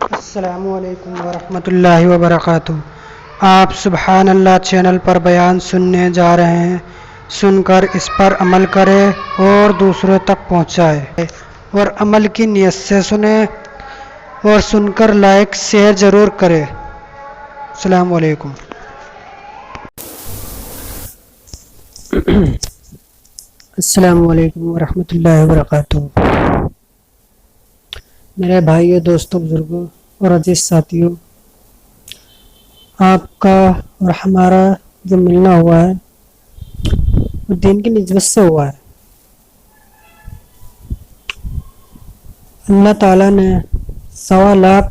السلام علیکم ورحمۃ اللہ وبرکاتہ۔ آپ سبحان اللہ چینل پر بیان سننے جا رہے ہیں، سن کر اس پر عمل کریں اور دوسروں تک پہنچائیں، اور عمل کی نیت سے سنیں اور سن کر لائک شیئر ضرور کریں۔ السلام علیکم۔ السلام علیکم ورحمۃ اللہ وبرکاتہ۔ میرے بھائیوں، دوستوں، بزرگوں اور عزیز ساتھیوں، آپ کا اور ہمارا جو ملنا ہوا ہے وہ دین کی نسبت سے ہوا ہے۔ اللہ تعالیٰ نے 1.25 لاکھ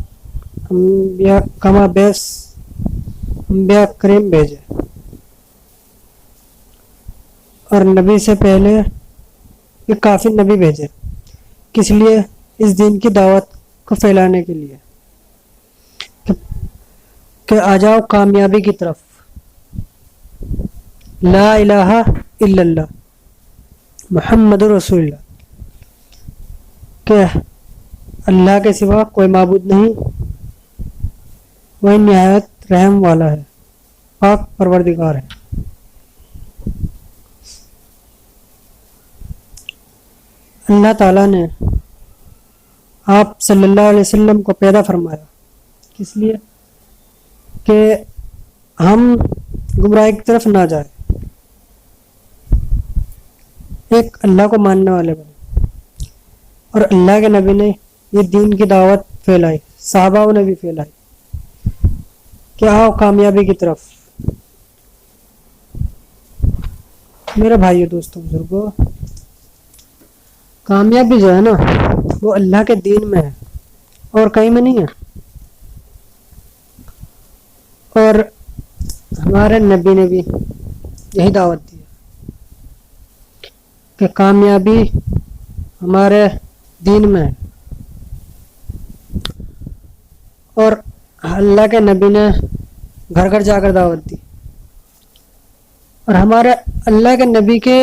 انبیاء کما بیش انبیاء کریم بھیجے، اور نبی سے پہلے یہ کافی نبی بھیجے، کس لیے؟ اس دین کی دعوت کو پھیلانے کے لیے کہ آ جاؤ کامیابی کی طرف۔ لا الہ الا اللہ محمد رسول اللہ، کہ اللہ کے سوا کوئی معبود نہیں، وہ نہایت رحم والا ہے، پاک پروردگار ہے۔ اللہ تعالیٰ نے آپ صلی اللہ علیہ وسلم کو پیدا فرمایا، کس لیے؟ کہ ہم گمراہی کی طرف نہ جائیں، ایک اللہ کو ماننے والے بنے۔ اور اللہ کے نبی نے یہ دین کی دعوت پھیلائی، صحابہ نے بھی پھیلائی کہ آؤ کامیابی کی طرف۔ میرے بھائیو، دوستوں، بزرگوں، کامیابی جو ہے نا وہ اللہ کے دین میں ہے اور کہیں میں نہیں ہے۔ اور ہمارے نبی نے بھی یہی دعوت دی کہ کامیابی ہمارے دین میں ہے، اور اللہ کے نبی نے گھر گھر جا کر دعوت دی، اور ہمارے اللہ کے نبی کے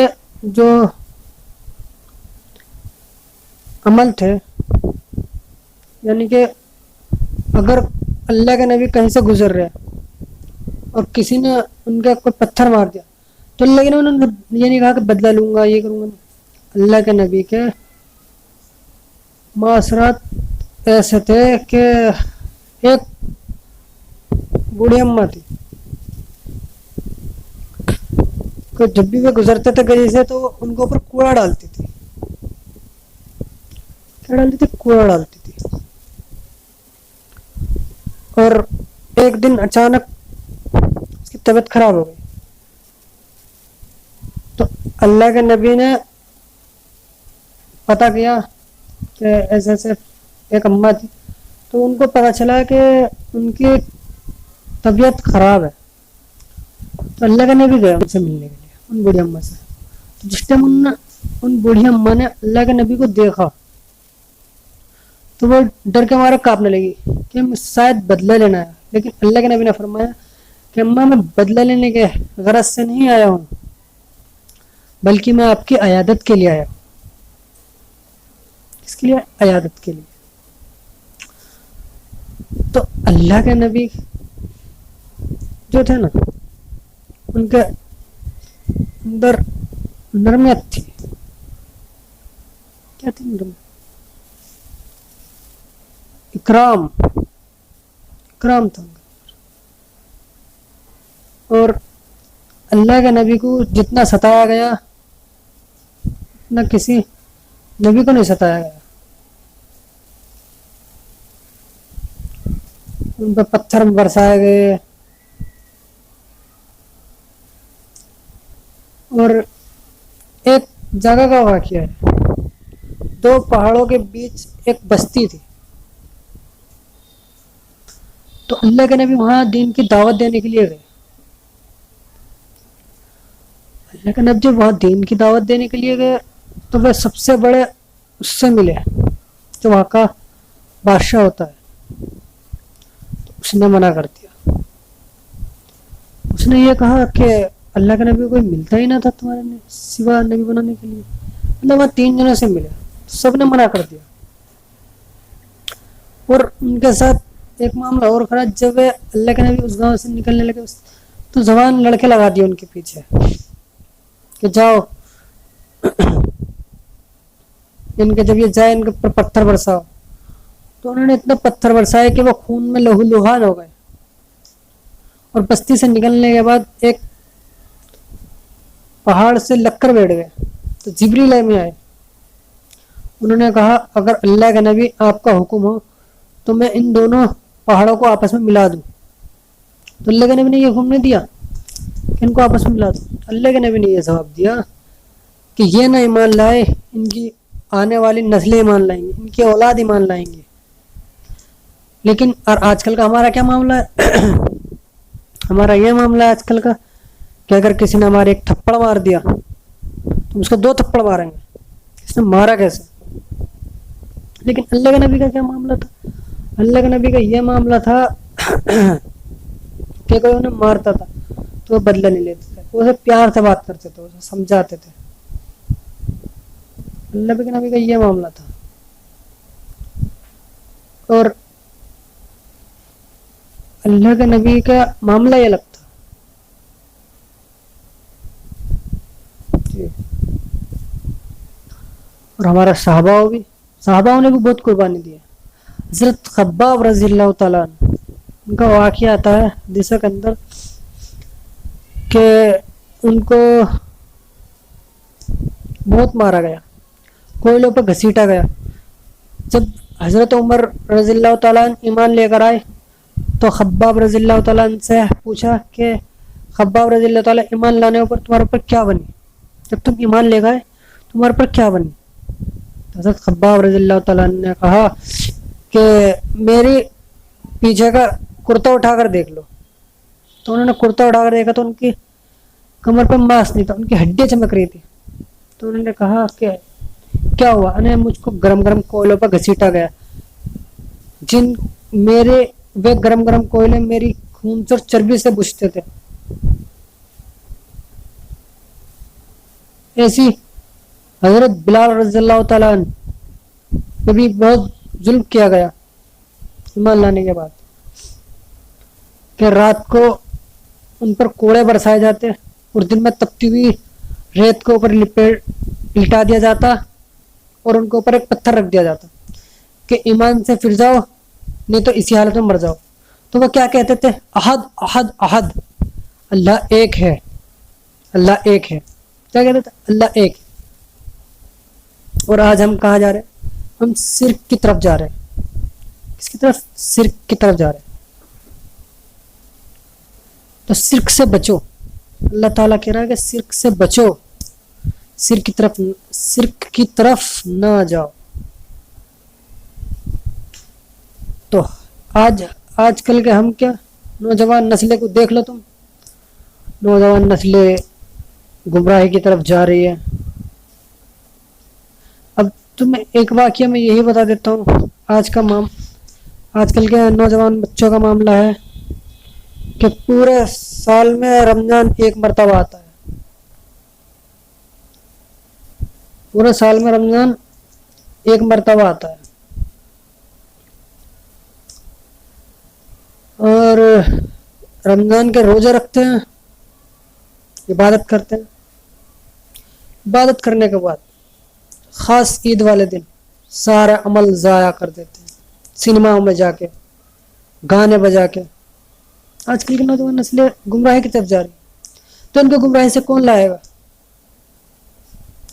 جو عمل تھے، یعنی کہ اگر اللہ کے نبی کہیں سے گزر رہے اور کسی نے ان کا کوئی پتھر مار دیا تو اللہ کے نبی نے یہ نہیں کہا کہ بدلہ لوں گا، یہ کروں گا۔ اللہ کے نبی کے معاشرات ایسے تھے کہ ایک بوڑھی اماں تھی کہ جب بھی وہ گزرتے تھے گلی سے تو ان کے اوپر کوڑا ڈالتی تھی، کوڑا ڈالتی تھی۔ اور ایک دن اچانک اس کی طبیعت خراب ہو گئی تو اللہ کے نبی نے پتہ کیا کہ ایسے ایسے ایک اماں تھی، تو ان کو پتہ چلا کہ ان کی طبیعت خراب ہے، تو اللہ کے نبی گئے ان سے ملنے کے لیے، ان بوڑھی اماں سے۔ تو جس ٹائم ان بوڑھی اماں نے اللہ کے نبی کو دیکھا تو وہ ڈر کے مارے کانپنے لگی کہ شاید بدلہ لینا ہے، لیکن اللہ کے نبی نے فرمایا کہ اماں میں بدلہ لینے کے غرض سے نہیں آیا ہوں، بلکہ میں آپ کی عیادت کے لیے آیا ہوں۔ اس کے لیے عیادت کے لیے۔ تو اللہ کے نبی جو تھے نا ان کے اندر نرمیت تھی۔ کیا تھی؟ نرمیت، اکرام تھا۔ اور اللہ کے نبی کو جتنا ستایا گیا نہ کسی نبی کو نہیں ستایا گیا۔ ان پہ پتھر برسائے گئے، اور ایک جگہ کا واقعہ ہے، 2 پہاڑوں کے بیچ ایک بستی تھی، تو اللہ کے نبی وہاں دین کی دعوت دینے کے لیے گئے۔ اللہ کے نبی جب وہاں دین کی دعوت دینے کے لیے گئے تو وہ سب سے بڑے اس سے ملے جو وہاں کا بادشاہ ہوتا ہے، تو اس نے منع کر دیا۔ اس نے یہ کہا کہ اللہ کے نبی کوئی ملتا ہی نہ تھا تمہارے سوا نبی بنانے کے لیے، مطلب وہاں 3 جنوں سے ملے، سب نے منع کر دیا۔ اور ان کے ساتھ ایک معاملہ اور کھڑا، جب اللہ کے نبی اس گاؤں سے نکلنے لگے تو جوان لڑکے لگا دیے ان کے پیچھے کہ جاؤ ان کے، جب یہ جائے ان کے اوپر پتھر برساؤ. تو انہوں نے اتنا پتھر برسائے کہ وہ خون میں لہو لہان ہو گئے. اور بستی سے نکلنے کے بعد ایک پہاڑ سے لگ کر بیٹھ گئے. تو جبریل امین آئے، انہوں نے کہا اگر اللہ کا نبی آپ کا حکم ہو تو میں ان دونوں پہاڑوں کو آپس میں ملا دوں. تو اللہ کے نبی نے یہ حکم نہیں دیا کہ ان کو آپس میں ملا دوں. اللہ کے نبی نے یہ جواب دیا کہ یہ نہ ایمان لائے، ان کی آنے والی نسلیں ایمان لائیں گی، ان کی اولاد ایمان لائیں گے. لیکن اور آج کل کا ہمارا کیا معاملہ ہے؟ ہمارا یہ معاملہ ہے آج کل کا کہ اگر کسی نے ہمارے ایک تھپڑ مار دیا تو اس کو 2 تھپڑ ماریں گے. اس نے مارا کیسے؟ لیکن اللہ کے نبی کا کیا معاملہ تھا؟ اللہ کے نبی کا یہ معاملہ تھا کہ کوئی انہیں مارتا تھا تو وہ بدلہ نہیں لیتے تھے، وہ اسے پیار سے بات کرتے تھے، اسے سمجھاتے تھے. اللہ کے نبی کا یہ معاملہ تھا. اور اللہ کے نبی کا معاملہ یہ الگ تھا. اور ہمارا صحابہ نے بھی بہت قربانی دی ہے. حضرت خباب رضی اللہ تعالیٰ عنہ، ان کا واقعہ آتا ہے حدیث کے اندر کہ ان کو بہت مارا گیا، کوئلوں پہ گھسیٹا گیا. جب حضرت عمر رضی اللہ تعالیٰ عنہ ایمان لے کر آئے تو خباب رضی اللہ تعالیٰ عنہ سے پوچھا کہ خباب رضی اللہ تعالیٰ ایمان لانے پر تمہارے اوپر کیا بنی؟ جب تم ایمان لے گئے تمہارے اوپر کیا بنی؟ حضرت خباب رضی اللہ تعالیٰ عنہ نے کہا کہ میری پیچھے کا کرتا اٹھا کر دیکھ لو. تو انہوں نے کرتا اٹھا کر دیکھا تو ان کی کمر پہ ماس نہیں تھا، ان کی ہڈیاں چمک رہی تھی. تو انہوں نے کہا کہ کیا ہوا؟ انہیں مجھ کو گرم گرم کوئلوں پر گھسیٹا گیا، جن میرے وہ گرم گرم کوئلے میری خون اور چربی سے بجھتے تھے. ایسی حضرت بلال رضی اللہ تعالیٰ عنہ پہ بھی بہت ظلم کیا گیا ایمان لانے کے بعد کہ رات کو ان پر کوڑے برسائے جاتے اور دن میں تپتی ہوئی ریت کو اوپر لٹا دیا جاتا اور ان کے اوپر ایک پتھر رکھ دیا جاتا کہ ایمان سے پھر جاؤ نہیں تو اسی حالت میں مر جاؤ. تو وہ کیا کہتے تھے؟ احد احد احد، اللہ ایک ہے، اللہ ایک ہے. کیا کہتے تھے؟ اللہ ایک. اور آج ہم کہاں جا رہے ہیں؟ ہم شرک کی طرف جا رہے ہیں. کس کی طرف؟ شرک کی طرف جا رہے ہیں. تو شرک سے بچو. اللہ تعالیٰ کہہ رہا ہے کہ شرک سے بچو، شرک کی طرف نہ جاؤ. تو آج کل کے ہم کیا نوجوان نسلیں کو دیکھ لو، تم نوجوان نسلیں گمراہی کی طرف جا رہی ہے. اب تمہیں ایک واقعہ میں یہی بتا دیتا ہوں. آج کل کے نوجوان بچوں کا معاملہ ہے کہ پورے سال میں رمضان ایک مرتبہ آتا ہے. پورے سال میں رمضان ایک مرتبہ آتا ہے اور رمضان کے روزے رکھتے ہیں، عبادت کرتے ہیں. عبادت کرنے کے بعد خاص عید والے دن سارا عمل ضائع کر دیتے ہیں، سنیماؤں میں جا کے گانے بجا کے. آج کل کی نوجوان نسلیں گمراہی کی طرف جا رہی. تو ان کو گمراہی سے کون لائے گا؟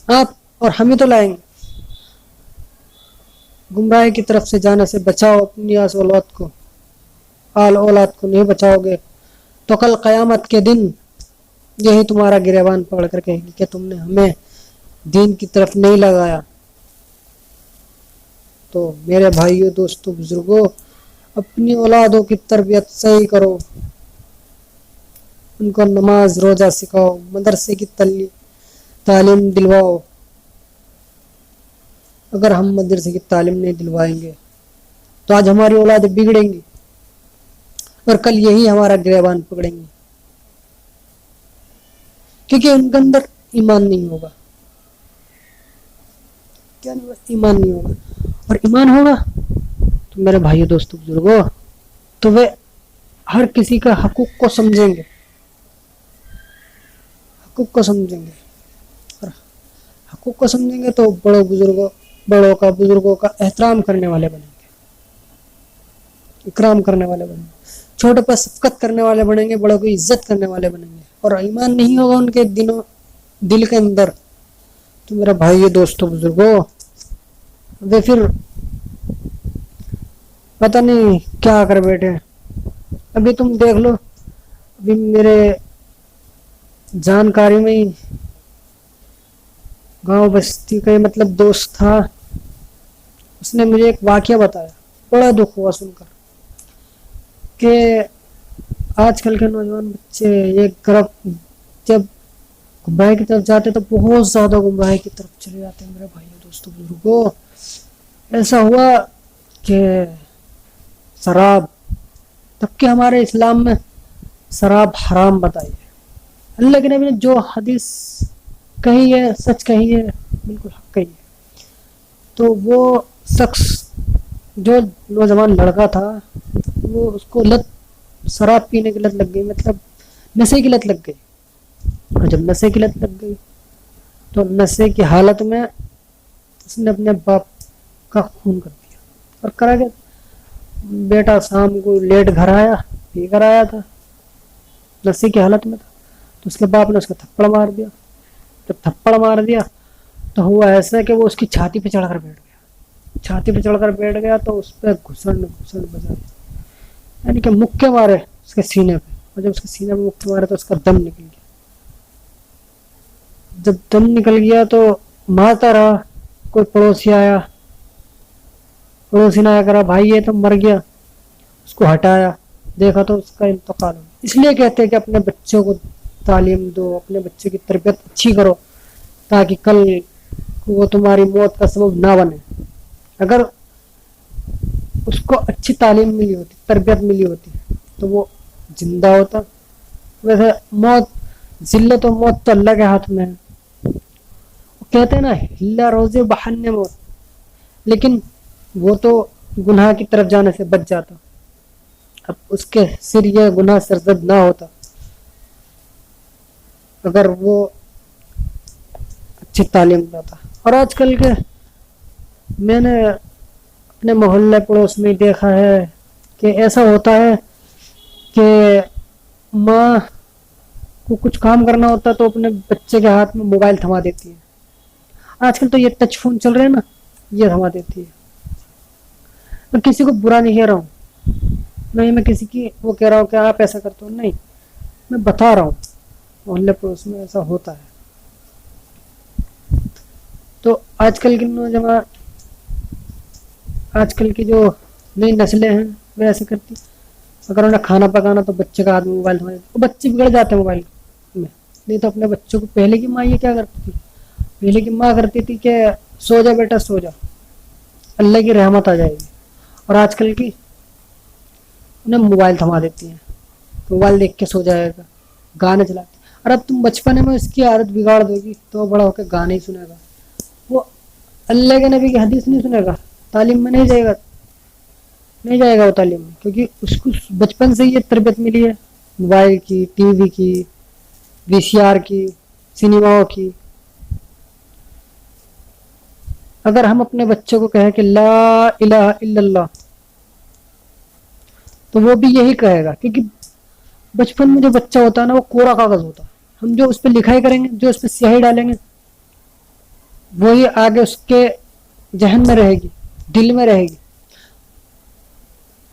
آپ اور ہم ہی تو لائیں گے. گمراہی کی طرف سے جانے سے بچاؤ اپنی اولاد کو نہیں بچاؤ گے تو کل قیامت کے دن یہی تمہارا گریبان پکڑ کر کہیں گے کہ تم نے ہمیں دین کی طرف نہیں لگایا. تو میرے بھائیوں، دوستوں، بزرگوں، اپنی اولادوں کی تربیت صحیح کرو، ان کو نماز روزہ سکھاؤ، مدرسے کی تعلیم دلواؤ. اگر ہم مدرسے کی تعلیم نہیں دلوائیں گے تو آج ہماری اولادیں بگڑیں گی اور کل یہی ہمارا گریبان پکڑیں گے، کیونکہ ان کے اندر ایمان نہیں ہوگا. کیا نہیں ہوگا؟ ایمان نہیں ہوگا. اور ایمان ہوگا تو میرے بھائی دوستوں بزرگوں، تو وہ ہر کسی کا حقوق کو سمجھیں گے، حقوق کو سمجھیں گے، اور حقوق کو سمجھیں گے تو بڑوں کا احترام کرنے والے بنیں گے، اکرام کرنے والے بنیں گے، چھوٹے پر شفقت کرنے والے بنیں گے، بڑوں کی عزت کرنے والے بنیں گے، اور ایمان نہیں ہوگا ان کے دل کے اندر تو میرا بھائی دوستوں بزرگوں، وہ پھر پتہ نہیں کیا کر بیٹھے۔ ابھی تم دیکھ لو، ابھی میرے جانکاری میں ہی گاؤں بستی کا مطلب دوست تھا، اس نے مجھے ایک واقعہ بتایا، بڑا دکھ ہوا سن کر کہ آج کل کے نوجوان بچے ایک جب گمراہی کی طرف جاتے تو بہت زیادہ گمراہی کی طرف چلے جاتے ہیں۔ میرے بھائی دوستوں بزرگوں، ایسا ہوا کہ شراب، تب کہ ہمارے اسلام میں شراب حرام بتائی ہے، اللہ کے نبی نے جو حدیث کہی ہے سچ کہی ہے، بالکل حق کہی ہے۔ تو وہ شخص جو نوجوان لڑکا تھا، وہ اس کو شراب پینے کی لت لگ گئی، مطلب نشے کی لت لگ گئی، اور جب نشے کی لت لگ گئی تو نشے کی حالت میں اس نے اپنے باپ کا خون کر دیا، اور کرا گیا بیٹا شام کو لیٹ گھر آیا، پی کر آیا تھا، نشے کی حالت میں تھا، تو اس کے باپ نے اس کو تھپڑ مار دیا۔ جب تھپڑ مار دیا تو ہوا ایسا کہ وہ اس کی چھاتی پہ چڑھ کر بیٹھ گیا، چھاتی پہ چڑھ کر بیٹھ گیا تو اس پہ گھسن بجا، یعنی کہ مکے مارے اس کے سینے پہ، اور جب اس کے سینے پہ مکے مارے تو اس کا دم نکل گیا۔ جب دم نکل گیا تو مارتا رہا، کوئی پڑوسی آیا، پڑوسی نے آیا کرا بھائی یہ تو مر گیا، اس کو ہٹایا، دیکھا تو اس کا انتقال ہو۔ اس لیے کہتے ہیں کہ اپنے بچوں کو تعلیم دو، اپنے بچے کی تربیت اچھی کرو، تاکہ کل وہ تمہاری موت کا سبب نہ بنے۔ اگر اس کو اچھی تعلیم ملی ہوتی، تربیت ملی ہوتی تو وہ زندہ ہوتا۔ ویسے ذلت و موت تو اللہ کے ہاتھ میں ہے، وہ کہتے ہیں نا ہلا روزے بہانے موت، لیکن وہ تو گناہ کی طرف جانے سے بچ جاتا، اب اس کے سر یہ گناہ سرزد نہ ہوتا اگر وہ اچھی تعلیم پاتا۔ اور آج کل کے میں نے اپنے محلے پڑوس میں دیکھا ہے کہ ایسا ہوتا ہے کہ ماں کو کچھ کام کرنا ہوتا تو اپنے بچے کے ہاتھ میں موبائل تھما دیتی ہے، آج کل تو یہ ٹچ فون چل رہے ہیں نا، یہ تھما دیتی ہے۔ میں کسی کو برا نہیں کہہ رہا ہوں، نہیں میں کسی کی وہ کہہ رہا ہوں کہ آپ ایسا کرتے ہو، نہیں، میں بتا رہا ہوں محلے پڑوس میں ایسا ہوتا ہے۔ تو آج کل کے نوجوان، آج کل کی جو نئی نسلیں ہیں وہ ایسے کرتی، اگر انہیں کھانا پکانا تو بچے کا ہاتھ میں موبائل تھما دیتے، بچے بگڑ جاتے ہیں موبائل میں۔ نہیں تو اپنے بچوں کو پہلے کی ماں یہ کیا کرتی تھی، پہلے کی ماں کرتی تھی کہ سو جا بیٹا سو جا، اللہ کی رحمت آ جائے گی، اور آج کل کی انہیں موبائل تھما دیتی ہیں، موبائل دیکھ کے سو جائے گا، گانے چلاتے، اور اب تم بچپنے میں اس کی عادت بگاڑ دو گی تو بڑا ہو کے گانے ہی سنے گا، وہ اللہ کے نبی کی حدیث نہیں سنے گا، تعلیم میں نہیں جائے گا وہ تعلیم میں، کیونکہ اس کو بچپن سے یہ تربیت ملی ہے موبائل کی، ٹی وی کی، وی سی آر کی، سنیماؤں کی۔ اگر ہم اپنے بچوں کو کہیں کہ لا الہ الا اللہ تو وہ بھی یہی کہے گا، کیونکہ بچپن میں جو بچہ ہوتا ہے نا وہ کوڑا کاغذ ہوتا ہے، ہم جو اس پہ لکھائی کریں گے، جو اس پہ سیاہی ڈالیں گے، وہی آگے اس کے ذہن میں رہے گی، دل میں رہے گی۔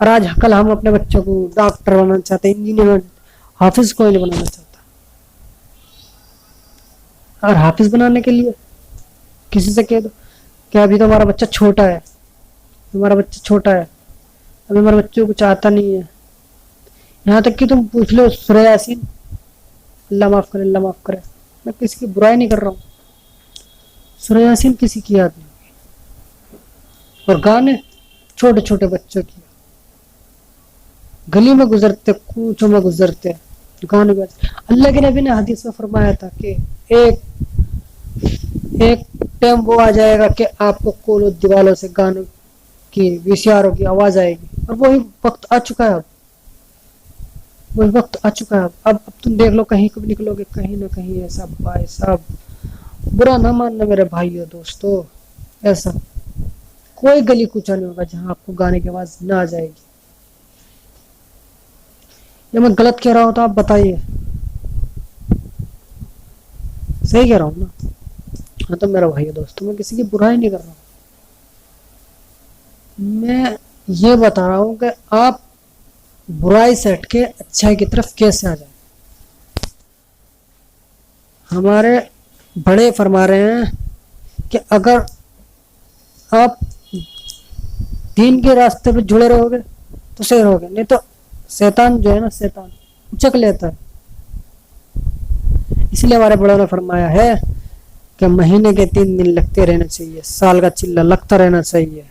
اور آج کل ہم اپنے بچوں کو ڈاکٹر بنانا چاہتے ہیں، انجینئر بنانا چاہتے، حافظ کوئی نہیں بنانا چاہتا، اور حافظ بنانے کے لیے کسی سے کہہ دو کہ ابھی تو ہمارا بچہ چھوٹا ہے، ابھی ہمارے بچوں کو کچھ آتا نہیں ہے، یہاں تک کہ تم پوچھ لو سورہ یاسین، اللہ معاف کرے اللہ معاف کرے، میں کسی کی برائی نہیں کر رہا ہوں، سورہ یاسین کسی کی یاد نہیں، اور گانے چھوٹے چھوٹے بچوں کی، گلی میں گزرتے، کوچوں میں گزرتے گانے بجتے۔ اللہ کے نبی نے حدیث میں فرمایا تھا کہ ایک ٹائم وہ آ جائے گا کہ آپ کو کولوں دیوالوں سے گانوں کی VCR کی آواز آئے گی، اور وہی وقت آ چکا ہے، اب وہی وقت آ چکا ہے۔ اب تم دیکھ لو، کہیں کب نکلو گے، کہیں نہ کہیں ایسا بھائی صاحب، برا نہ ماننا میرے بھائیو دوستو، ایسا کوئی گلی کوچا نہیں ہوگا جہاں آپ کو گانے کی آواز نہ آ جائے گی۔ یا میں غلط کہہ رہا ہوں تو آپ بتائیے، صحیح کہہ رہا ہوں نا؟ ہاں تو میرا بھائی دوستو، میں کسی کی برائی نہیں کر رہا ہوں، میں یہ بتا رہا ہوں کہ آپ برائی سے ہٹ کے اچھائی کی طرف کیسے آ جائیں۔ ہمارے بڑے فرما رہے ہیں کہ اگر آپ دین کے راستے پہ جڑے رہو گے تو صحیح رہو گے، نہیں تو شیطان جو ہے نا، شیطان اچک لیتا ہے۔ اس لیے ہمارے بڑوں نے فرمایا ہے کہ مہینے کے 3 دن لگتے رہنا چاہیے، سال کا چلہ لگتا رہنا چاہیے۔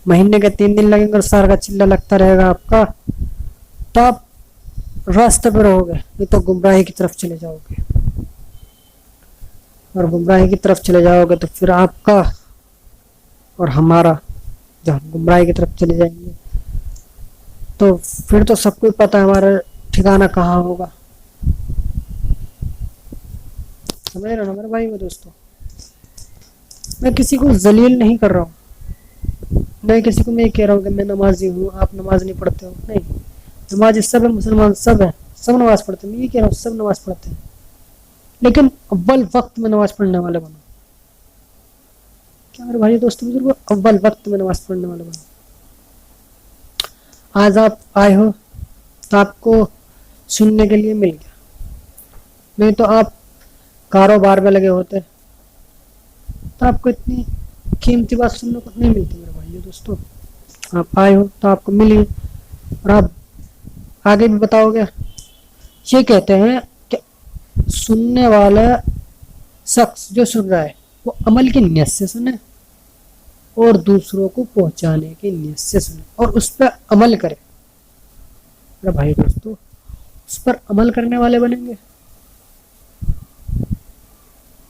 مہینے کے 3 دن لگیں گے اور سال کا چلہ لگتا رہے گا آپ کا، تو آپ راستے پہ رہو گے، نہیں تو گمراہی کی طرف چلے جاؤ گے، اور گمراہی کی طرف چلے جاؤ گے تو پھر آپ کا اور ہمارا، جب ہم گمراہی کی طرف چلے جائیں گے تو پھر تو سب کو پتہ ہے ہمارا ٹھکانہ کہاں ہوگا۔ سمجھ رہے ہو نا میرے بھائی و دوستو؟ میں کسی کو ذلیل نہیں کر رہا ہوں، میں کسی کو میں کہہ رہا ہوں کہ میں نمازی ہوں، آپ نماز نہیں پڑھتے ہو، نہیں، نمازی سب ہے، مسلمان سب ہے، سب نماز پڑھتے ہیں، میں یہ کہہ رہا ہوں سب نماز پڑھتے ہیں، لیکن اول وقت میں نماز پڑھنے والے بنو۔ کیا میرے بھائی دوستو بزرگو، اول وقت میں نماز پڑھنے والے بنو۔ آج آپ آئے ہو تو آپ کو سننے کے لیے مل گیا، نہیں تو آپ کاروبار میں لگے ہوتے تو آپ کو اتنی قیمتی بات سننے کو نہیں ملتی میرے بھائی دوستو۔ آپ آئے ہو تو آپ کو ملی، اور آپ آگے بھی بتاؤ گے۔ یہ کہتے ہیں کہ سننے والا شخص جو سن رہا ہے وہ عمل کی نیت سے سنے اور دوسروں کو پہنچانے کی نیت سے سنے اور اس پہ عمل کرے۔ میرے بھائی دوستو، اس پر عمل کرنے والے بنیں گے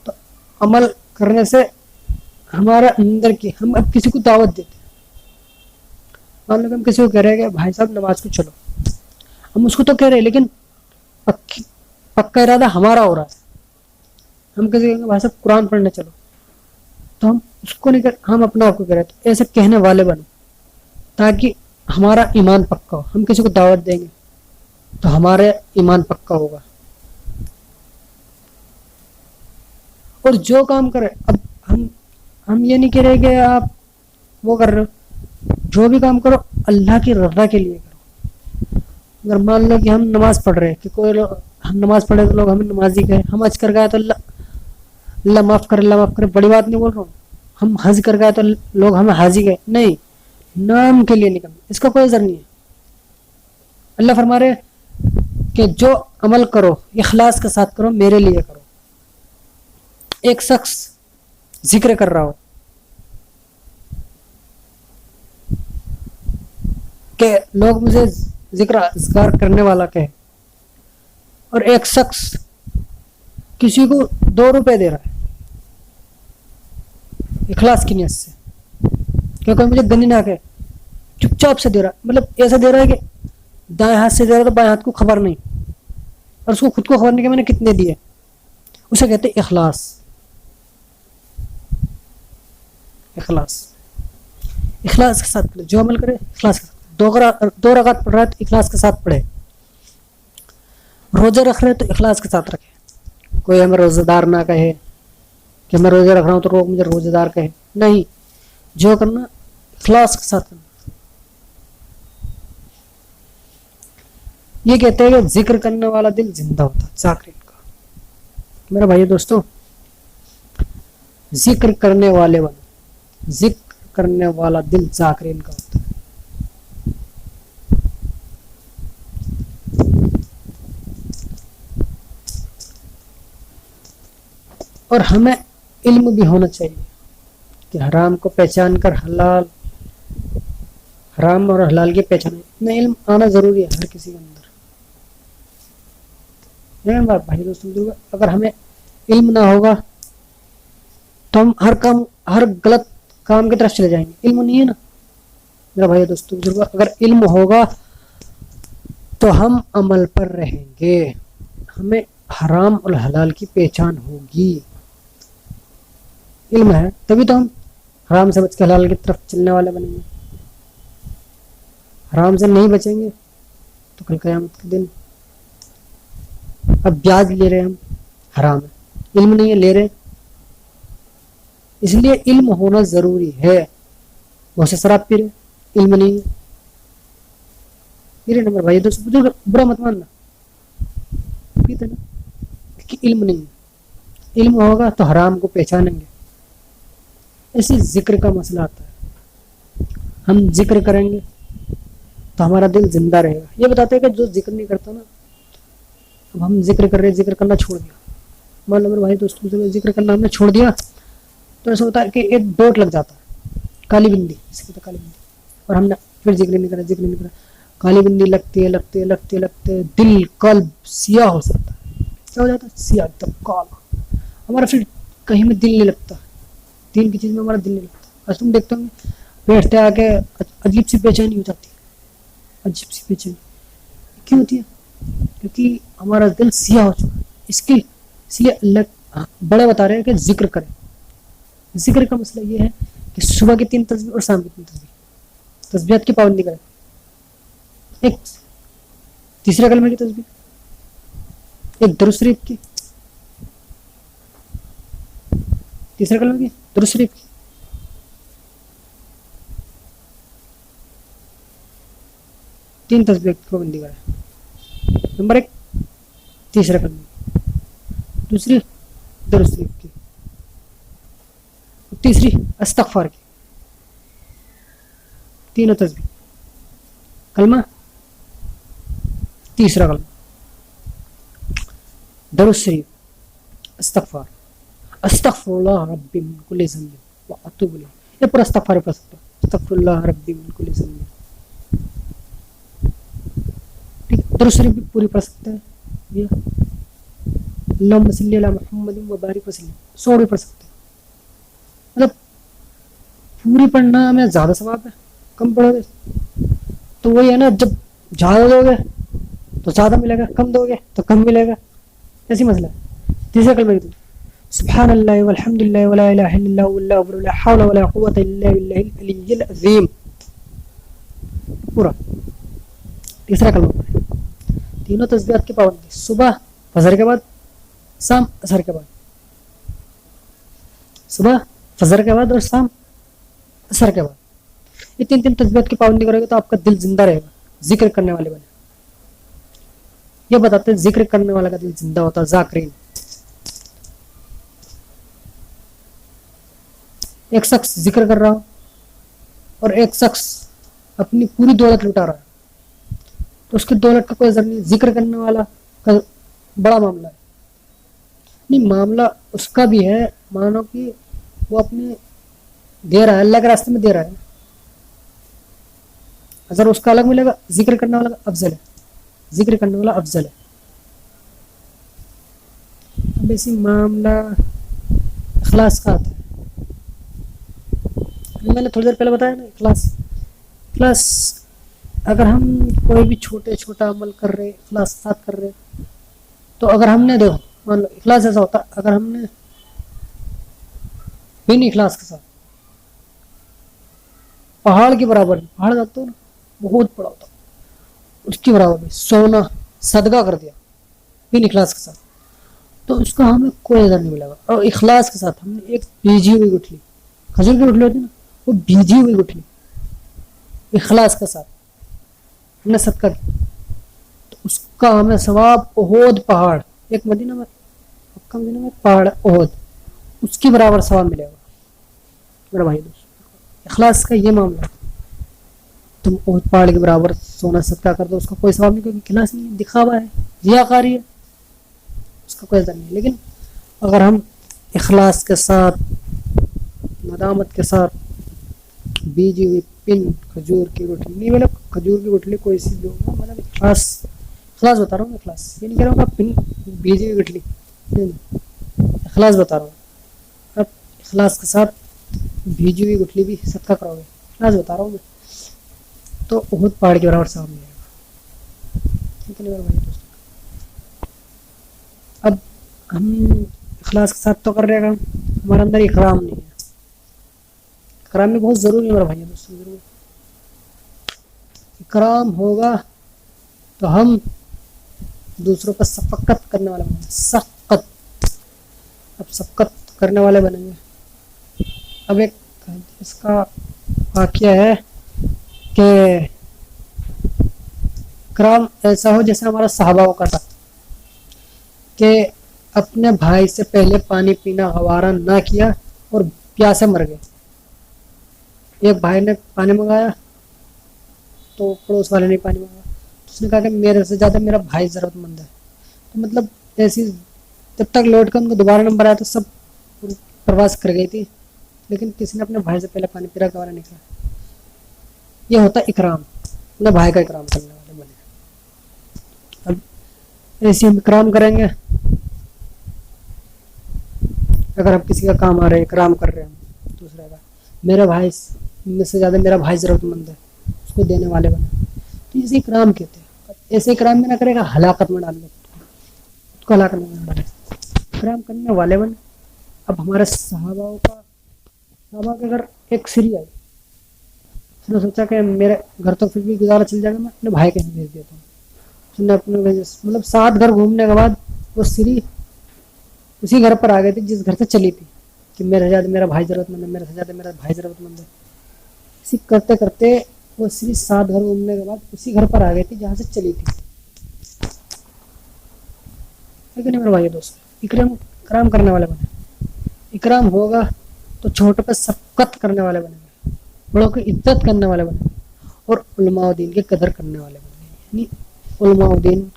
تو عمل کرنے سے ہمارا اندر کی، ہم اب کسی کو دعوت دیتے ہیں، مان لو کہ ہم کسی کو کہہ رہے ہیں کہ بھائی صاحب نماز کو چلو، ہم اس کو تو کہہ رہے ہیں لیکن پکا ارادہ ہمارا ہو رہا ہے۔ ہم کسی کہیں گے بھائی صاحب قرآن پڑھنے چلو، تو ہم اس کو نہیں کر، ہم اپنا آپ کو کہہ رہے ہیں، ایسے کہنے والے بنو تاکہ ہمارا ایمان پکا ہو۔ ہم کسی کو دعوت دیں گے تو ہمارا ایمان پکا ہوگا، اور جو کام کرے، اب ہم یہ نہیں کہہ رہے کہ آپ وہ کر رہے ہو، جو بھی کام کرو اللہ کی رضا کے لیے کرو۔ اگر مان لو کہ ہم نماز پڑھ رہے ہیں، کہ کوئی لوگ ہم نماز پڑھے تو لوگ ہمیں نمازی کہے، ہم حج کر گئے تو اللہ معاف کرے، اللہ معاف کرے، بڑی بات نہیں بول رہا ہوں۔ ہم حج کر گئے تو لوگ ہمیں حاجی کہے، نہیں، نام کے لیے نہیں کرنا، اس کا کوئی اثر نہیں ہے۔ اللہ فرما رہے کہ جو عمل کرو اخلاص کے ساتھ کرو، میرے لیے کرو۔ ایک شخص ذکر کر رہا ہو کہ لوگ مجھے ذکر اذکار کرنے والا کہے، اور ایک شخص کسی کو 2 روپے دے رہا ہے اخلاص کی نیت سے، کہ کوئی مجھے گندی نہ کہے، چپ چاپ سے دے رہا، مطلب ایسا دے رہا ہے کہ دائیں ہاتھ سے دے رہا تو بائیں ہاتھ کو خبر نہیں، اور اس کو خود کو خبر نہیں کہ میں نے کتنے دیے، اسے کہتے ہیں اخلاص۔ اخلاص کے ساتھ جو عمل کرے اخلاص کے ساتھ، 2 رکعت پڑھ رہا ہے تو اخلاص کے ساتھ پڑھے، روزے رکھ رہے تو اخلاص کے ساتھ رکھے۔ کوئی ہمیں روزہ دار نہ کہے کہ میں روزے رکھ رہا ہوں تو لوگ مجھے روزے دار کہے، نہیں، جو کرنا اخلاص کے ساتھ کرنا۔ یہ کہتے ہیں کہ ذکر کرنے والا دل زندہ ہوتا ہے، ذاکرین کا۔ میرے بھائی دوستو، ذکر کرنے والے بنو، ذکر کرنے والا دل ذاکرین کا ہوتا ہے۔ اور ہمیں علم بھی ہونا چاہیے کہ حرام کو پہچان کر حلال، حرام اور حلال کی پہچان، اتنا علم آنا ضروری ہے ہر کسی کے اندر۔ بھائی دوستوں، اگر ہمیں علم نہ ہوگا تو ہم ہر غلط کام کی طرف چلے جائیں گے۔ علم نہیں ہے نا میرا بھائی دوستو بزرگو، اگر علم ہوگا تو ہم عمل پر رہیں گے، ہمیں حرام اور حلال کی پہچان ہوگی۔ علم ہے تبھی تو ہم حرام سے بچ کے حلال کی طرف چلنے والے بنیں گے۔ حرام سے نہیں بچیں گے تو کل قیامت کے دن اب بیاج لے رہے ہیں ہم، حرام ہے، علم نہیں ہے لے رہے، اس لیے علم ہونا ضروری ہے۔ بہت سے شراب پی رہے، علم نہیں ہے، میرے نمبر بھائی دوست بزرگ برا مت ماننا، پیتے نا کیونکہ علم نہیں ہے، علم ہوگا تو حرام کو پہچانیں گے۔ ایسے ذکر کا مسئلہ آتا ہے، ہم ذکر کریں گے تو ہمارا دل زندہ رہے گا۔ یہ بتاتے ہیں کہ جو ذکر نہیں کرتا نا، اب ہم ذکر کر رہے ہیں، ذکر کرنا چھوڑ دیا، مان لو میرے بھائی دوستوں سے ذکر کرنا ہم نے چھوڑ دیا تو ایسا ہوتا ہے کہ ایک ڈوٹ لگ جاتا ہے، کالی بندی، اس کی تو کالی بندی، اور ہم نے پھر ذکر نہیں کرا، ذکر نہیں کرا، کالی بندی لگتی ہے، لگتے لگتے لگتے دل قلب سیاہ ہو سکتا ہے، کیا ہو جاتا ہے؟ سیاہ، ایک دم کالا، ہمارا پھر کہیں میں دل نہیں لگتا، دین کی چیز میں ہمارا دل نہیں لگتا۔ آج تم دیکھتے ہوں بیٹھتے آ کے عجیب سی بے چینی ہو جاتی ہے، عجیب سی بے چینی کیوں ہوتی ہے؟ کیونکہ ہمارا دل سیاہ ہو چکا ہے۔ اس لیے اللہ بڑے بتا رہے ہیں کہ ذکر کریں۔ ذکر کا مسئلہ یہ ہے کہ صبح کی 3 تسبیح اور شام کی 3 تسبیح، تسبیحات کی پابندی کریں۔ ایک تیسرے کلمے کی تسبیح، ایک درود شریف کی، تیسرے کلمے کی درود شریف کی، تین تسبیح کی پابندی کریں۔ نمبر 1 تیسرے کلمے کی، دوسری درود شریف کی، تیسری استغفار کی، تینوں تسبیح، کلمہ، تیسرا کلمہ، درود شریف، استغفار، استغفر اللہ ربی من کل ذنب واتوب الیہ، یہ پورا استغفار پڑھ سکتے ہو، استغفر اللہ ربی من کل ذنب، درود شریف بھی پوری پڑھ سکتے ہیں، یہ اللہم صلی علی محمد وبارک وسلم 100 بھی پڑھ سکتے ہیں۔ مطلب پوری پڑھنا ہمیں زیادہ ثواب ہے، کم پڑھو گے تو وہی ہے نا، جب زیادہ دو گے تو زیادہ ملے گا، کم دو گے تو کم ملے گا، ایسی مسئلہ ہے۔ تیسرا کلمہ کی سبحان اللہ والحمد للہ ولا الہ الا اللہ واللہ اکبر لا حول ولا قوۃ الا باللہ العلی العظیم، پورا تیسرا کلمہ پڑھیں۔ تینوں تسبیحات کی پابندی، صبح فجر کے بعد، شام عصر کے بعد، صبح فجر کے بعد اور شام عصر کے بعد، یہ 3 تسبیحات کی پابندی کرو گے تو آپ کا دل زندہ رہے گا، ذکر کرنے والے بنے۔ یہ بتاتے ہیں ذکر کرنے والا کا دل زندہ ہوتا ہے، ذاکرین۔ ایک شخص ذکر کر رہا ہو اور ایک شخص اپنی پوری دولت لٹا رہا ہے تو اس کی دولت کا کوئی اثر نہیں، ذکر کرنے والا کا بڑا معاملہ ہے، نہیں معاملہ اس کا بھی ہے، مانو کہ وہ اپنے دے رہا ہے، اللہ کے راستے میں دے رہا ہے، اثر اس کا الگ ملے گا، ذکر کرنے والا کا افضل ہے، ذکر کرنے والا افضل ہے۔ اب اسی معاملہ اخلاص کا آتا ہے، میں نے تھوڑی دیر پہلے بتایا نا، اخلاص اگر ہم کوئی بھی چھوٹا عمل کر رہے، اخلاص کے ساتھ کر رہے، تو اگر ہم نے دیکھو مان لو اخلاص ایسا ہوتا، اگر ہم نے بن اخلاص کے ساتھ پہاڑ کے برابر، پہاڑ جاتا ہو نا بہت بڑا ہوتا، اس کی برابر میں سونا صدقہ کر دیا بن اخلاص کے ساتھ، تو اس کا ہمیں کوئی اثر نہیں ملے گا۔ اور اخلاص کے ساتھ ہم نے ایک بھیجی ہوئی گٹھلی، کھجور کی گٹھلی ہوتی ہے نا، وہ بھیجی ہوئی گٹھلی اخلاص کے ساتھ ہم نے صدقہ کیا تو اس کا ہمیں ثواب احد پہاڑ، ایک مدینہ میں مکہ مدینہ میں پہاڑ احد، اس کی برابر ثواب ملے گا میرا بھائی دوست۔ اخلاص کا یہ معاملہ ہے، تم احد پہاڑ کے برابر سونا صدقہ کر دو، اس کا کوئی ثواب نہیں، کیونکہ اخلاص نہیں ہے، دکھاوا ہے، ریاکاری ہے، اس کا کوئی اثر نہیں۔ لیکن اگر ہم اخلاص کے ساتھ، ندامت کے ساتھ بیجی ہوئی پن کھجور کی گٹھلی، نہیں مطلب کھجور کی گٹھلی کوئی سی بھی ہوگا، مطلب اخلاص بتا رہا ہوں، اخلاص یہ نہیں کہہ رہا ہوں پن بیجی ہوئی گٹھلی، اخلاص بتا رہا ہوں، اب اخلاص کے ساتھ بھیجی ہوئی گٹھلی بھی صدقہ کراؤ گے، اخلاص بتا رہا ہوں میں۔ تو احد پہاڑ کے برابر ثواب ملے گا. ٹھیک ہے میرے بھائی دوستوں. اب ہم اخلاص کے ساتھ تو کر رہے گا, ہمارے اندر اکرام نہیں ہے. اکرام بھی بہت ضروری ہے میرے بھائی دوستوں. ضرور اکرام ہوگا تو ہم دوسروں پر شفقت کرنے والے بنیں گے. شفقت, اب شفقت کرنے والے بنیں گے. اب ایک اس کا واقعہ ہے کہ اکرام ایسا ہو جیسے ہمارا صحابہ کا تھا کہ اپنے بھائی سے پہلے پانی پینا گوارا نہ کیا اور پیاسے مر گئے. ایک بھائی نے پانی منگایا تو پڑوس والے نے پانی منگایا, اس نے کہا کہ میرے سے زیادہ میرا بھائی ضرورت مند ہے. تو مطلب ایسی جب تک لوٹ کر ان کو دوبارہ نمبر آیا تو سب پرواز کر گئی تھی, لیکن کسی نے اپنے بھائی سے پہلے پانی پیرا گوارا نہیں کیا. یہ ہوتا ہے اکرام, اپنے بھائی کا اکرام کرنے والے بنے. اب ایسے ہم اکرام کریں گے. اگر ہم کسی کا کام آ رہے ہیں, اکرام کر رہے ہیں دوسرے کا, میرا بھائی میں سے زیادہ میرا بھائی ضرورت مند ہے, اس کو دینے والے بنے, تو اسے اکرام کہتے ہیں. ایسے اکرام میں نہ کرے گا ہلاکت میں ڈال دے, خود کو ہلاکت میں ڈالے. اکرام کرنے والے بنے. اب ہمارے صحابہ کے گھر ایک سری آئی, اس نے سوچا کہ میرے گھر تو پھر بھی گزارا چل جائے گا, میں اپنے بھائی کے بھیج دیتا ہوں. اس نے اپنے مطلب 7 گھر گھومنے کے بعد وہ سری اسی گھر پر آ گئی تھی جس گھر سے چلی تھی کہ میرے سے زیادہ میرا بھائی ضرورت مند ہے, میرے سے زیادہ میرا بھائی ضرورت مند ہے. اسی کرتے کرتے وہ سری 7 گھر گھومنے کے بعد اسی گھر پر آ گئی تھی جہاں سے چلی تھی. لیکن میرے بھائی دوست اکرام کرنے والے بنے. اکرام ہوگا تو چھوٹے پہ شفقت کرنے والے بنے گے, بڑوں کی عزت کرنے والے بنے گے, اور علماء دین کی قدر کرنے والے بنے گے. یعنی علماء دین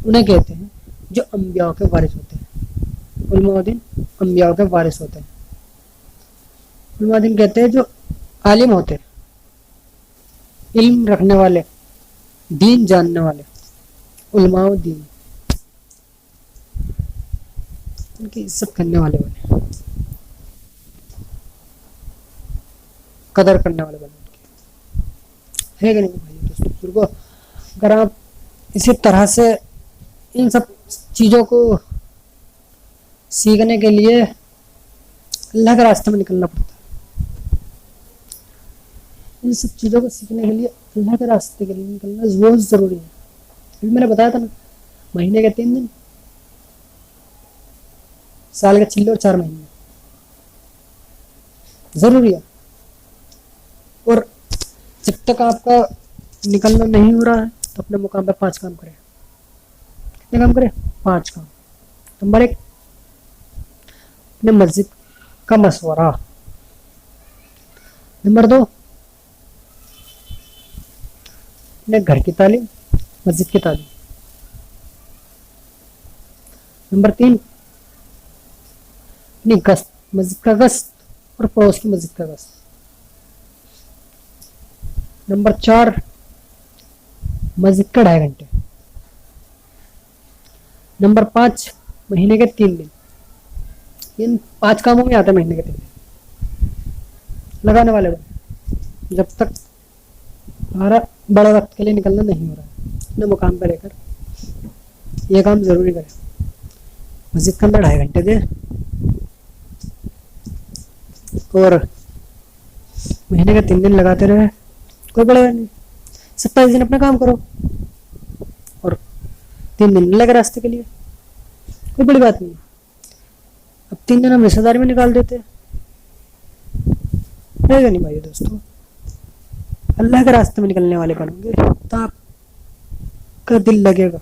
انہیں کہتے ہیں جو انبیاء کے وارث ہوتے ہیں. علماء دین انبیاء کے وارث ہوتے ہیں. علماء دین کہتے ہیں جو عالم ہوتے ہیں, علم رکھنے والے, دین جاننے والے, علماء دین, ان کی عزت کرنے والے بنے, قدر کرنے والے بنے. ہے کہ نہیں بھائی دوستوں بزرگوں؟ اگر آپ اسی طرح سے ان سب چیزوں کو سیکھنے کے لیے اللہ کے راستے میں نکلنا پڑتا ہے. ان سب چیزوں کو سیکھنے کے لیے اللہ کے راستے کے لیے نکلنا بہت ضروری ہے. ابھی میں نے بتایا تھا نا, مہینے کے 3 دن, سال کے 6 اور 4 مہینے ضروری ہے. اور جب تک آپ کا نکلنا نہیں ہو رہا ہے تو اپنے مقام پہ 5 کام کریں. کتنے کام کریں؟ 5 کام. نمبر 1, اپنے مسجد کا مشورہ. نمبر 2, اپنے گھر کی تعلیم, مسجد کی تعلیم. نمبر 3, اپنی گشت, مسجد کا گشت اور پڑوس کی مسجد کا گشت. نمبر 4, مسجد کا 2.5 گھنٹے. نمبر 5, مہینے کے 3 دن. ان 5 کاموں میں آتے ہیں مہینے کے 3 دن لگانے والے بنے. جب تک ہمارا بڑے وقت کے لیے نکلنا نہیں ہو رہا ہے, اپنے مقام پہ رہ کر یہ کام ضروری کریں. مسجد کے اندر 2.5 گھنٹے دیں اور مہینے کے 3 دن لگاتے رہے. کوئی بڑا نہیں, 27 دن اپنا کام کرو اور 3 دن لگے راستے کے لیے, کوئی بڑی بات نہیں. اب 3 دن ہم رشتہ داری میں نکال دیتے ہیں, ہے گا نہیں بھائی دوستوں؟ اللہ کے راستے میں نکلنے والے بنیں گے تو آپ کا دل لگے گا.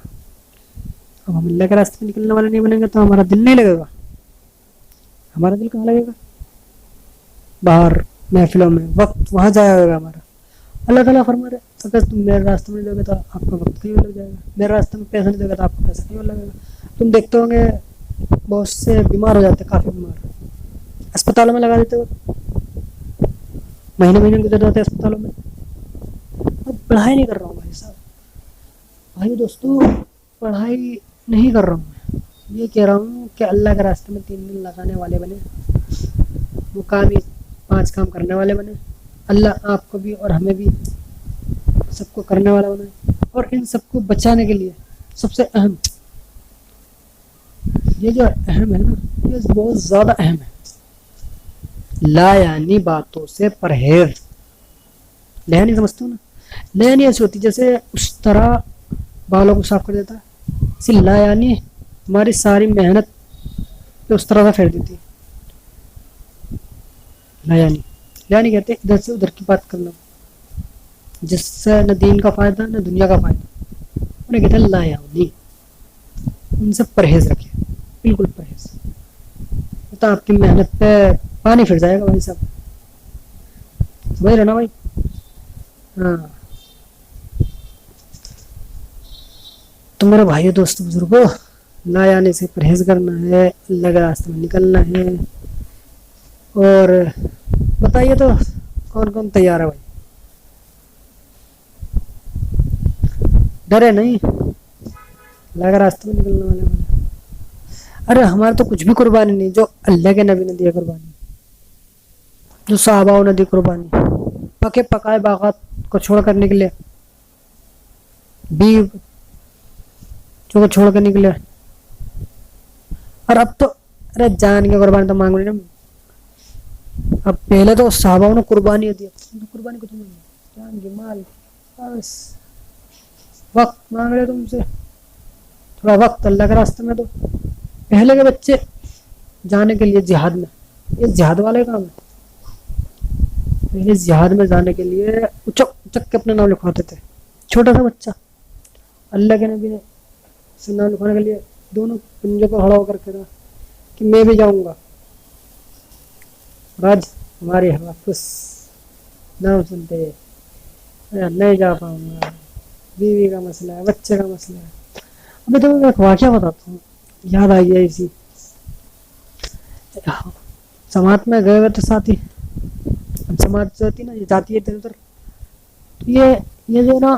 اب ہم اللہ کے راستے میں نکلنے والے نہیں بنیں گے تو ہمارا دل نہیں لگے گا. ہمارا دل کہاں لگے گا؟ باہر محفلوں میں, وقت وہاں جایا ہوگا ہمارا. اللہ تعالیٰ فرما رہے اگر تم میرے راستے میں جاؤ گے تو آپ کا وقت کہیں لگ جائے گا, میرے راستے میں پیسہ نہیں دے گا تو آپ کا پیسہ کہیں لگے گا. تم دیکھتے ہوں گے بہت سے بیمار ہو جاتے ہیں, کافی بیمار, اسپتالوں میں لگا دیتے ہو, مہینے گزر جاتے ہیں اسپتالوں میں. اب پڑھائی نہیں کر رہا ہوں بھائی صاحب, بھائی دوستوں پڑھائی نہیں کر رہا ہوں میں, یہ کہہ رہا ہوں کہ اللہ کے راستے میں 3 دن لگانے والے بنے, مقامی 5 کام کرنے والے بنے. اللہ آپ کو بھی اور ہمیں بھی سب کو کرنے والا بنائے، اور ان سب کو بچانے کے لیے سب سے اہم، یہ جو اہم ہے نا، یہ بہت زیادہ اہم ہے، لا یعنی باتوں سے پرہیز۔ لا یعنی سمجھتے ہو نا؟ لا یعنی ایسی ہوتی جیسے اس طرح بالوں کو صاف کر دیتا ہے، اسی لا یعنی ہماری ساری محنت پہ اس طرح سے پھیر دیتی ہے۔ لا یعنی کہتے ہیں ادھر سے ادھر کی بات کرنا، جس سے نہ دین کا فائدہ نہ دنیا کا فائدہ، انہیں کہتے ہیں لا یعنی۔ ان سے پرہیز رکھے، بالکل پرہیز، تو آپ کی محنت پہ پانی پھر جائے گا بھائی صاحب، سمجھ رہے نا بھائی؟ ہاں تو میرے بھائی دوست بزرگوں، لا یعنی سے پرہیز کرنا ہے، اللہ کے راستے میں نکلنا ہے۔ اور بتائیے تو کون کون تیار ہے بھائی؟ ڈرے نہیں، اللہ کے راستے میں نکلنے والے۔ ارے ہمارے تو کچھ بھی قربانی نہیں، جو اللہ کے نبی نے دیا قربانی، جو صحابہ نے دی قربانی، پکے پکائے باغات کو چھوڑ کر نکلے، بیو جو کو چھوڑ کر نکلے، اور اب تو ارے جان کے قربانی تو مانگ رہے نا۔ اب پہلے تو صحابہ نے قربانی دیا، قربانی کو تم جان کی مال، بس وقت مانگ رہے تم سے، تھوڑا وقت اللہ کے راستے میں۔ تو پہلے کے بچے جانے کے لیے جہاد میں، یہ جہاد والے کام ہے، پہلے جہاد میں جانے کے لیے اچک اچک کے اپنا نام لکھواتے تھے، چھوٹا سا بچہ اللہ کے نبی نے سے نام لکھوانے کے لیے دونوں پنجوں پر کھڑا ہو کر کے رہا کہ میں بھی جاؤں گا، راج ہماری حافظ نام سنتے نہیں جا پاؤں گا، بیوی کا مسئلہ ہے، بچے کا مسئلہ ہے۔ ابھی تو میں ایک واقعہ بتاتا ہوں، یاد آئی ہے اسی سماعت میں گئے ہوئے تھے ساتھی، سماعت جو ہوتی ہے نا یہ جاتی ہے ادھر ادھر، یہ جو نا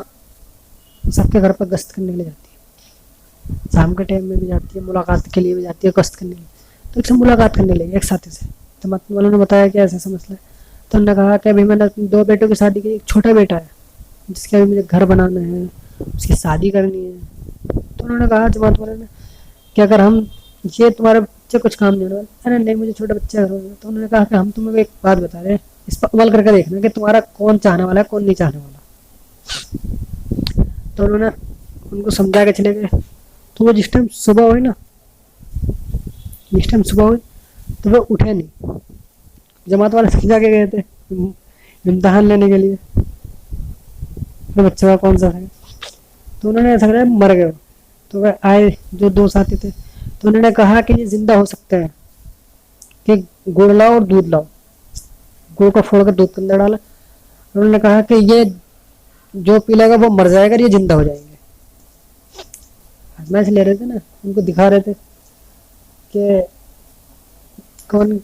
سب کے گھر پر گشت کرنے کے لیے جاتی ہے، شام کے ٹائم میں بھی جاتی ہے، ملاقات کے لیے بھی جاتی ہے، گشت کرنے کے لیے۔ تو ایک سے ملاقات کرنے لگی ایک ساتھی سے، جماعت والوں نے بتایا کہ ایسا ایسا مسئلہ ہے، تو انہوں نے کہا کہ ابھی میں نے 2 بیٹوں کی شادی کی، ایک چھوٹا بیٹا ہے جس کے ابھی مجھے گھر بنانا ہے، اس کی شادی کرنی ہے۔ تو انہوں نے کہا جماعت والوں نے کہ اگر ہم یہ تمہارے بچے کچھ کام نہیں ہونے والا، نہیں مجھے چھوٹا بچہ گھر ہونا ہے، تو انہوں نے کہا کہ ہم تمہیں ایک بات بتا رہے ہیں، اس پر عمل کر کے دیکھنا کہ تمہارا کون چاہنے والا ہے کون نہیں چاہنے والا۔ تو انہوں نے ان کو سمجھا کے چلے گئے، تو وہ جس ٹائم صبح ہوئی تو وہ اٹھے نہیں، جماعت والے سمجھا کے گئے تھے امتحان لینے کے لیے اپنے بچے کا کون سا ہے، تو انہوں نے ایسا کرا مر گئے۔ تو وہ آئے جو 2 ساتھی تھے، تو انہوں نے کہا کہ یہ زندہ ہو سکتے ہیں، کہ گڑ لاؤ اور دودھ لاؤ، گڑ کو پھوڑ کر دودھ کے اندر ڈالا، انہوں نے کہا کہ یہ جو پی لے گا وہ مر جائے گا، یہ زندہ ہو جائیں گے۔ آزمائش لے رہے تھے نا، ان کو دکھا رہے تھے کہ کون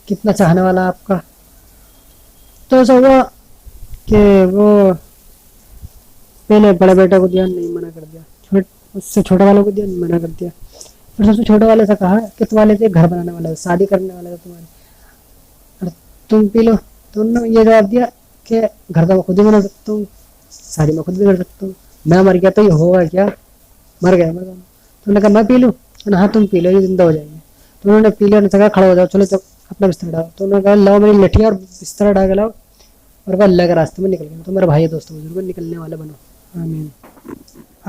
کتنا چاہنے والا آپ کا۔ تو ایسا ہوا کہ وہ پہلے بڑے بیٹے کو دیا، نہیں منع کر دیا، اس سے چھوٹے والوں کو دیا، منع کر دیا، پھر سب سے چھوٹے والے سے کہا کہ تمہارے لیے گھر بنانے والا ہے، شادی کرنے والا ہے تمہارے، اور تم پی لو۔ تو انہوں نے یہ جواب دیا کہ گھر تو میں خود ہی بنا سکتا ہوں، شادی میں خود بھی کر سکتا ہوں، میں مر گیا تو یہ ہوگا کیا، مر گیا۔ تو انہوں نے کہا میں پی لوں، ہاں تم پی لو، یہ زندہ ہو جائیں گے۔ تو انہوں نے پی لیا، کہا کھڑا ہو جاؤ، چلو اپنا بستر ڈالو۔ تو انہوں نے کہا لاؤ میری لٹھی اور بستر ڈال کے لاؤ، اور وہ اللہ کے راستے میں نکل گئے۔ تو میرے بھائی دوستوں بزرگوں نکلنے والے بنو، آمین۔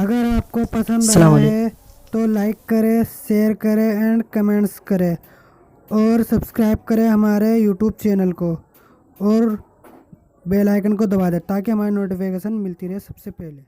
اگر آپ کو پسند السلام آیا علیکم۔ ہے تو لائک کرے، شیئر کرے اینڈ کمنٹس کرے، اور سبسکرائب کرے ہمارے یوٹیوب چینل کو، اور بیل آئیکن کو دبا دے تاکہ ہماری نوٹیفیکیشن ملتی رہے سب سے پہلے۔